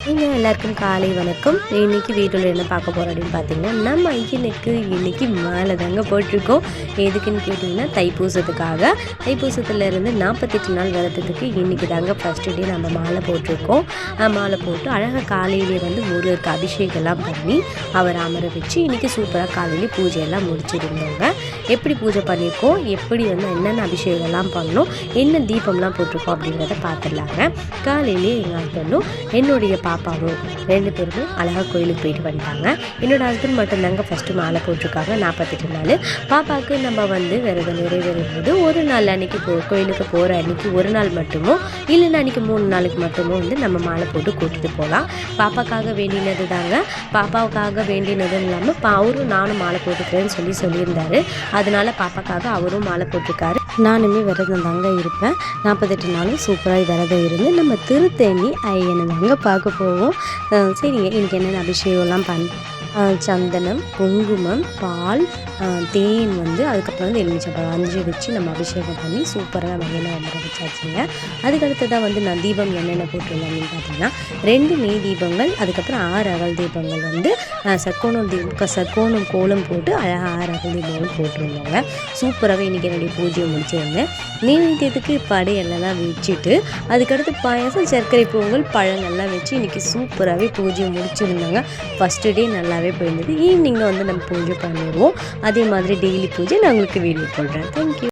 எல்லாருக்கும் காலை வணக்கம். இன்னைக்கு வீட்டில் என்ன பார்க்க போகிறோம் அப்படின்னு பார்த்தீங்கன்னா, நம்ம ஐயனுக்கு இன்னைக்கு மாலை தாங்க போட்டிருக்கோம். எதுக்குன்னு கேட்டிங்கன்னா, தைப்பூசத்துக்காக. தைப்பூசத்துலேருந்து 48 நாள் விரதத்துக்கு இன்றைக்கி தாங்க ஃபஸ்ட்டு டே நம்ம மாலை போட்டிருக்கோம். மாலை போட்டு அழகாக காலையிலே வந்து முருகருக்கு அபிஷேகம்லாம் பண்ணி அவர் அமர வச்சு இன்றைக்கி சூப்பராக காலையிலே பூஜையெல்லாம் முடிச்சிருந்தோங்க. எப்படி பூஜை பண்ணியிருக்கோம், எப்படி வந்து என்னென்ன அபிஷேகம்லாம் பண்ணோம், என்ன தீபம்லாம் போட்டிருக்கோம் அப்படிங்கிறத பார்த்துடலாங்க. காலையிலே எங்கள் ஹஸ்பண்டும் என்னுடைய பாப்பாவும் 2 பேருமே அழகாக கோயிலுக்கு போயிட்டு வந்துட்டாங்க. என்னோடய ஹஸ்பண்ட் மட்டும்தாங்க ஃபஸ்ட்டு மாலை போட்டிருக்காங்க 48 நாள். பாப்பாவுக்கு நம்ம வந்து விரதம் நிறைவேறும்போது ஒரு நாள் அன்றைக்கி கோயிலுக்கு போகிற அன்றைக்கி ஒரு நாள் மட்டுமோ இல்லைன்னா அன்றைக்கி 3 நாளுக்கு மட்டுமோ வந்து நம்ம மாலை போட்டு கூட்டிகிட்டு போகலாம். பாப்பாக்காக வேண்டினது தாங்க. பாப்பாவுக்காக வேண்டினதும் இல்லாமல் அவரும் நானும் மாலை போட்டுக்கிறேன்னு சொல்லியிருந்தார். அதனால் பாப்பாக்காக அவரும் மாலை போட்டிருக்காரு. நானுமே விரதம் தாங்க இருப்பேன். 48 நாளும் சூப்பராக விரதம் இருந்து நம்ம திருத்தேனி ஐயனை தாங்க பார்க்க போவோம். சரிங்க, இன்றைக்கி என்னென்ன அபிஷேகம்லாம் சந்தனம், குங்குமம், பால், தேன் வந்து அதுக்கப்புறம் வந்து எலுமிச்சம்பழம் 5 வச்சு நம்ம அபிஷேகம் பண்ணி சூப்பராக நம்ம எண்ணெய் வந்து வச்சாச்சுங்க. அதுக்கடுத்ததாக வந்து நான் தீபம் என்னென்ன போட்டிருந்தேன் அப்படின்னு பார்த்தீங்கன்னா 2 நெய் தீபங்கள், அதுக்கப்புறம் 6 அகல் தீபங்கள் வந்து சர்க்கோணம் கோலம் போட்டு அழகாக 6 அகல் தீபங்கள் போட்டிருந்தோங்க. சூப்பராகவே இன்றைக்கி என்னுடைய பூஜையை முடிச்சிருந்தேன். நெய்வேத்தியத்துக்கு படையெல்லாம் வச்சுட்டு அதுக்கடுத்து பாயாசம், சர்க்கரை பொங்கல், பழங்கள்லாம் வச்சு இன்றைக்கி சூப்பராகவே பூஜையை முடிச்சிருந்தாங்க. ஃபஸ்ட்டு டே நல்லாவே போயிருந்தது. ஈவினிங்கில் வந்து நம்ம பூஜை பண்ணிடுவோம். அதே மாதிரி டெய்லி பூஜை நான் உங்களுக்கு வீடியோ போடுறேன். தேங்க்யூ.